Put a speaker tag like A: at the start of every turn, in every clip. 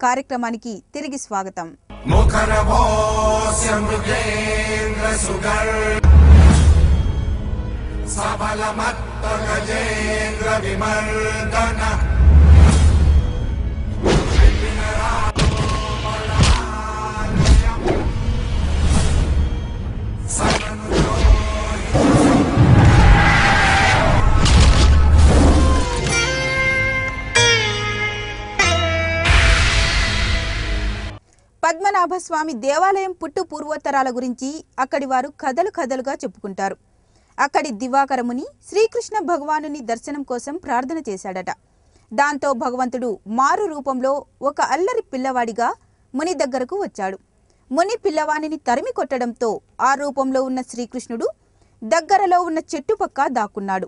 A: కార్యక్రమానికి తిరిగి స్వాగతం. పద్మనాభస్వామి దేవాలయం పుట్టు పూర్వోత్తరాల గురించి అక్కడి వారు కథలుగా చెప్పుకుంటారు. అక్కడి దివాకరముని శ్రీకృష్ణ భగవానుని దర్శనం కోసం ప్రార్థన చేశాడట. దాంతో భగవంతుడు మారు రూపంలో ఒక అల్లరి పిల్లవాడిగా ముని దగ్గరకు వచ్చాడు. ముని పిల్లవానిని తరిమి కొట్టడంతో ఆ రూపంలో ఉన్న శ్రీకృష్ణుడు దగ్గరలో ఉన్న చెట్టు పక్క దాక్కున్నాడు.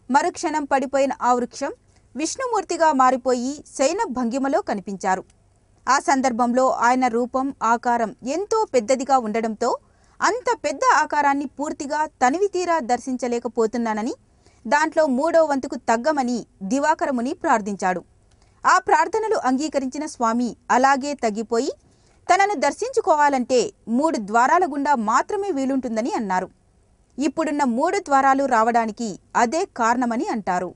A: మరుక్షణం పడిపోయిన ఆ వృక్షం విష్ణుమూర్తిగా మారిపోయి శయన భంగిమలో కనిపించారు. ఆ సందర్భంలో ఆయన రూపం ఆకారం ఎంతో పెద్దదిగా ఉండడంతో అంత పెద్ద ఆకారాన్ని పూర్తిగా తనివితీరా దర్శించలేకపోతున్నానని, దాంట్లో 3వ వంతుకు తగ్గమని దివాకరముని ప్రార్థించాడు. ఆ ప్రార్థనలు అంగీకరించిన స్వామి అలాగే తగ్గిపోయి తనను దర్శించుకోవాలంటే 3 ద్వారాల గుండా మాత్రమే వీలుంటుందని అన్నారు. ఇప్పుడున్న 3 ద్వారాలు రావడానికి అదే కారణమని అంటారు.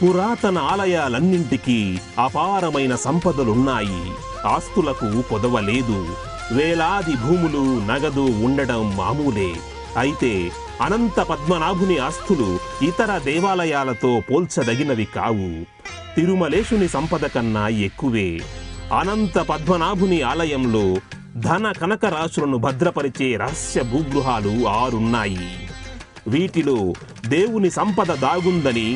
B: పురాతన ఆలయాలన్నింటికీ అపారమైన సంపదలున్నాయి. ఆస్తులకు కొదవలేదు. వేలాది భూములు, నగదు ఉండడం మామూలే. అయితే అనంత పద్మనాభుని ఆస్తులు ఇతర దేవాలయాలతో పోల్చదగినవి కావు. తిరుమలేశుని సంపద కన్నా ఎక్కువే. అనంత పద్మనాభుని ఆలయంలో ధన కనక రాశులను భద్రపరిచే రహస్య భూగృహాలు 6 ఉన్నాయి. వీటిలో దేవుని సంపద దాగుందని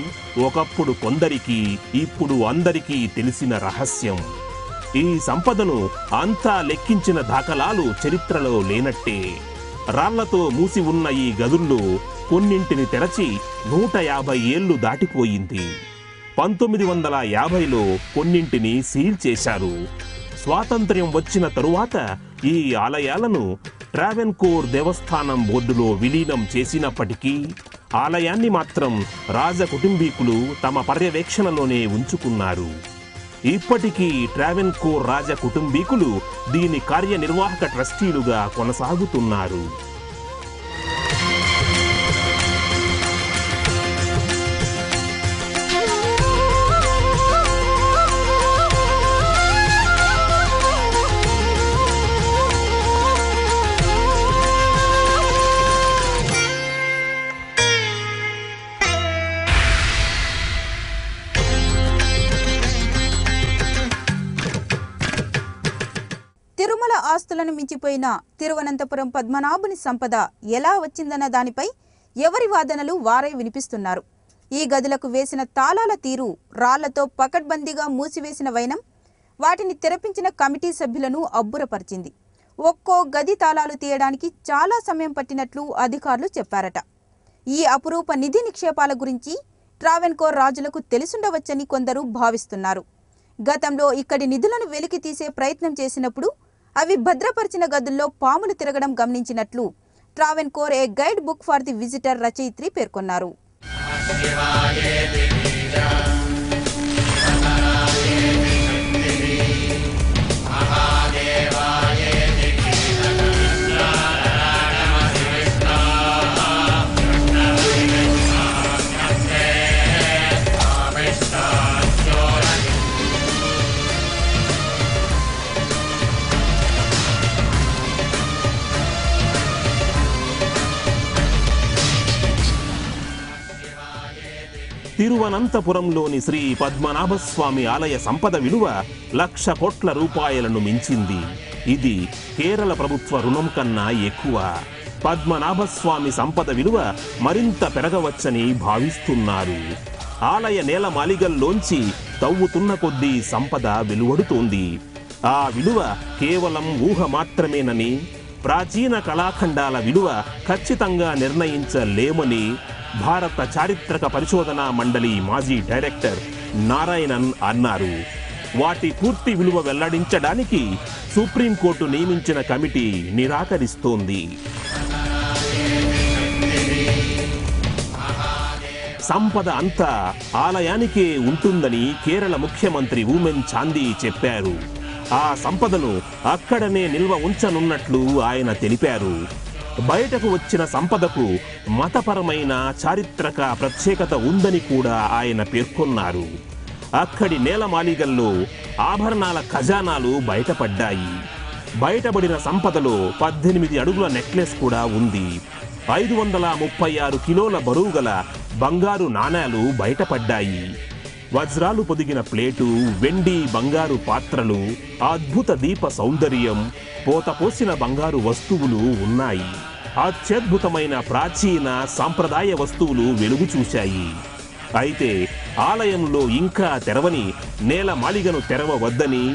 B: ఒకప్పుడు కొందరికి, ఇప్పుడు అందరికీ తెలిసిన రహస్యం. ఈ సంపదను అంతా లెక్కించిన దాఖలాలు చరిత్రలో లేనట్టే. రాళ్లతో మూసి ఉన్న ఈ గదుల్లో కొన్నింటిని తెరచి 150 ఏళ్లు దాటిపోయింది. 1950లో కొన్నింటిని సీల్ చేశారు. స్వాతంత్ర్యం వచ్చిన తరువాత ఈ ఆలయాలను ట్రావెన్కోర్ దేవస్థానం బోర్డులో విలీనం చేసినప్పటికీ ఆలయాన్ని మాత్రం రాజకుటుంబీకులు తమ పర్యవేక్షణలోనే ఉంచుకున్నారు. ఇప్పటికీ ట్రావెన్కోర్ రాజకుటుంబీకులు దీని కార్యనిర్వాహక ట్రస్టీలుగా కొనసాగుతున్నారు.
A: తిరుమల ఆస్తులను మించిపోయిన తిరువనంతపురం పద్మనాభుని సంపద ఎలా వచ్చిందన్న దానిపై ఎవరి వాదనలు వారే వినిపిస్తున్నారు. ఈ గదులకు వేసిన తాళాల తీరు, రాళ్లతో పకడ్బందీగా మూసివేసిన వైనం వాటిని తెరపించిన కమిటీ సభ్యులను అబ్బురపరిచింది. ఒక్కో గది తాళాలు తీయడానికి చాలా సమయం పట్టినట్లు అధికారులు చెప్పారట. ఈ అపురూప నిధి నిక్షేపాల గురించి ట్రావెన్కోర్ రాజులకు తెలిసుండవచ్చని కొందరు భావిస్తున్నారు. గతంలో ఇక్కడి నిధులను వెలికి తీసే ప్రయత్నం చేసినప్పుడు అవి భద్రపరిచిన గదుల్లో పాములు తిరగడం గమనించినట్లు Travancore a guide book for the visitor రచయిత్రి పేర్కొన్నారు.
B: తిరువనంతపురంలోని శ్రీ పద్మనాభస్వామి ఆలయ సంపద విలువ 1,00,000 కోట్ల రూపాయలను మించింది. ఇది కేరళ ప్రభుత్వ రుణం కన్నా ఎక్కువ. పద్మనాభస్వామి సంపద విలువ మరింత పెరగవచ్చని భావిస్తున్నారు. ఆలయ నేల మాలిగల్లోంచి తవ్వుతున్న కొద్దీ సంపద వెలువడుతోంది. ఆ విలువ కేవలం ఊహ మాత్రమేనని ప్రాచీన కళాఖండాల విలువ ఖచ్చితంగా నిర్ణయించలేమని భారత చారిత్రక పరిశోధనా మండలి మాజీ డైరెక్టర్ నారాయణన్ అన్నారు. వాటి పూర్తి విలువ వెల్లడించడానికి సుప్రీంకోర్టు నియమించిన కమిటీ నిరాకరిస్తోంది. సంపద అంతా ఆలయానికే ఉంటుందని కేరళ ముఖ్యమంత్రి ఊమెన్ చాందీ చెప్పారు. ఆ సంపదను అక్కడనే నిల్వ ఉంచనున్నట్లు ఆయన తెలిపారు. బయటకు వచ్చిన సంపదకు మతపరమైన చారిత్రక ప్రత్యేకత ఉందని కూడా ఆయన పేర్కొన్నారు. అక్కడి నేలమాళిగల్లో ఆభరణాల ఖజానాలు బయటపడ్డాయి. బయటపడిన సంపదలో 18 అడుగుల నెక్లెస్ కూడా ఉంది. 536 కిలోల బరువు గల బంగారు నాణేలు బయటపడ్డాయి. వజ్రాలు పొదిగిన ప్లేటు, వెండి బంగారు పాత్రలు, అద్భుత దీప సౌందర్యం, పోతపోసిన బంగారు వస్తువులు ఉన్నాయి. అత్యద్భుతమైన ప్రాచీన సాంప్రదాయ వస్తువులు వెలుగు చూశాయి. అయితే ఆలయంలో ఇంకా తెరవని నేలమాళిగను తెరవవద్దని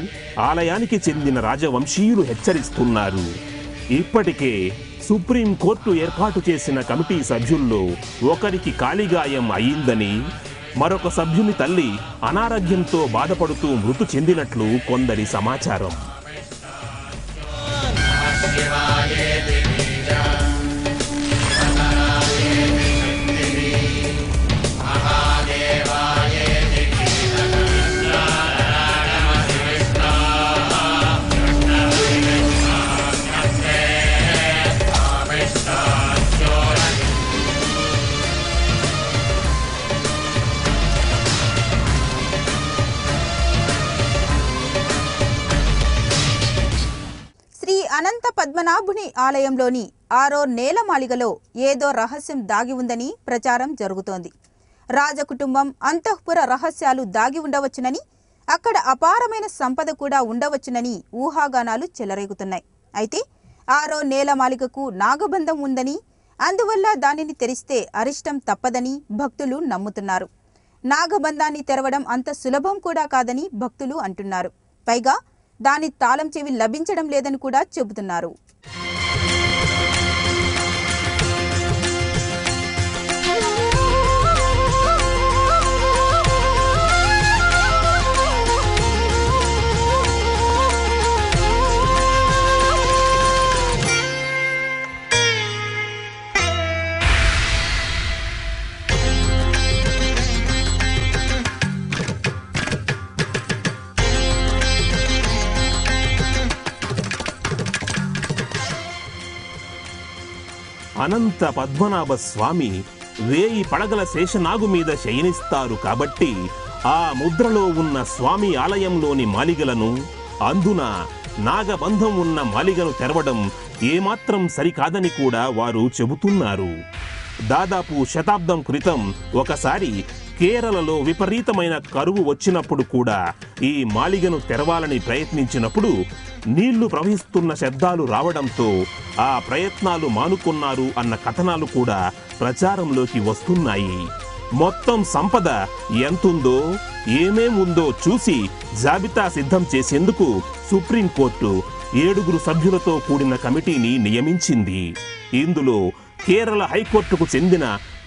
B: ఆలయానికి చెందిన రాజవంశీయులు హెచ్చరిస్తున్నారు. ఇప్పటికే సుప్రీంకోర్టు ఏర్పాటు చేసిన కమిటీ సభ్యుల్లో ఒకరికి కాలిగాయం అయిందని, మరొక సభ్యుని తల్లి అనారోగ్యంతో బాధపడుతూ మృతి చెందినట్లు కొందరి సమాచారం.
A: అనంత పద్మనాభుని ఆలయంలోని 6వ నేలమాళిగలో ఏదో రహస్యం దాగి ఉందని ప్రచారం జరుగుతోంది. రాజకుటుంబం అంతఃపుర రహస్యాలు దాగి ఉండవచ్చునని, అక్కడ అపారమైన సంపద కూడా ఉండవచ్చునని ఊహాగానాలు చెలరేగుతున్నాయి. అయితే 6వ నేలమాళిగకు నాగబంధం ఉందని, అందువల్ల దానిని తెరిస్తే అరిష్టం తప్పదని భక్తులు నమ్ముతున్నారు. నాగబంధాన్ని తెరవడం అంత సులభం కూడా కాదని భక్తులు అంటున్నారు. పైగా దాని తాళం చెవి లభించడం లేదని కూడా చెబుతున్నారు.
B: అనంత పద్మనాభ స్వామి 1000 పడగల శేషనాగు మీద శయనిస్తారు కాబట్టి ఆ ముద్రలో ఉన్న స్వామి ఆలయంలోని మాళిగలను, అందున నాగబంధం ఉన్న మాళిగను తెరవడం ఏమాత్రం సరికాదని కూడా వారు చెబుతున్నారు. దాదాపు శతాబ్దం క్రితం ఒకసారి కేరళలో విపరీతమైన కరువు వచ్చినప్పుడు కూడా ఈ మాళిగను తెరవాలని ప్రయత్నించినప్పుడు నీళ్లు ప్రవహిస్తున్న శబ్దాలు రావడంతో ఆ ప్రయత్నాలు మానుకున్నారు అన్న కథనాలు కూడా ప్రచారంలోకి వస్తున్నాయి. మొత్తం సంపద ఎంతుందో, ఏమేముందో చూసి జాబితా సిద్ధం చేసేందుకు సుప్రీంకోర్టు 7 సభ్యులతో కూడిన కమిటీని నియమించింది. ఇందులో కేరళ హైకోర్టుకు చెందిన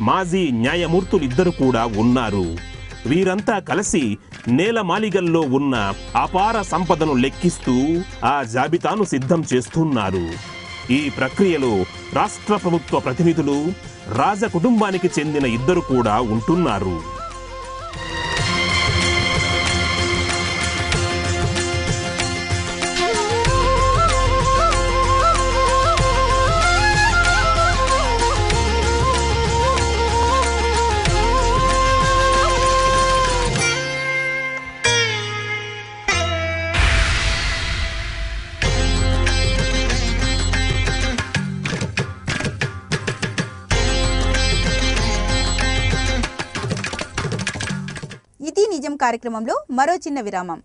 B: మాజీ న్యాయమూర్తులిద్దరు కూడా ఉన్నారు. వీరంతా కలిసి నేలమాళిగల్లో ఉన్న అపార సంపదను లెక్కిస్తూ ఆ జాబితాను సిద్ధం చేస్తున్నారు. ఈ ప్రక్రియలో రాష్ట్ర ప్రభుత్వ ప్రతినిధులు, రాజకుటుంబానికి చెందిన 2 కూడా ఉంటున్నారు.
A: ఇది నిజం కార్యక్రమంలో మరో చిన్న విరామం.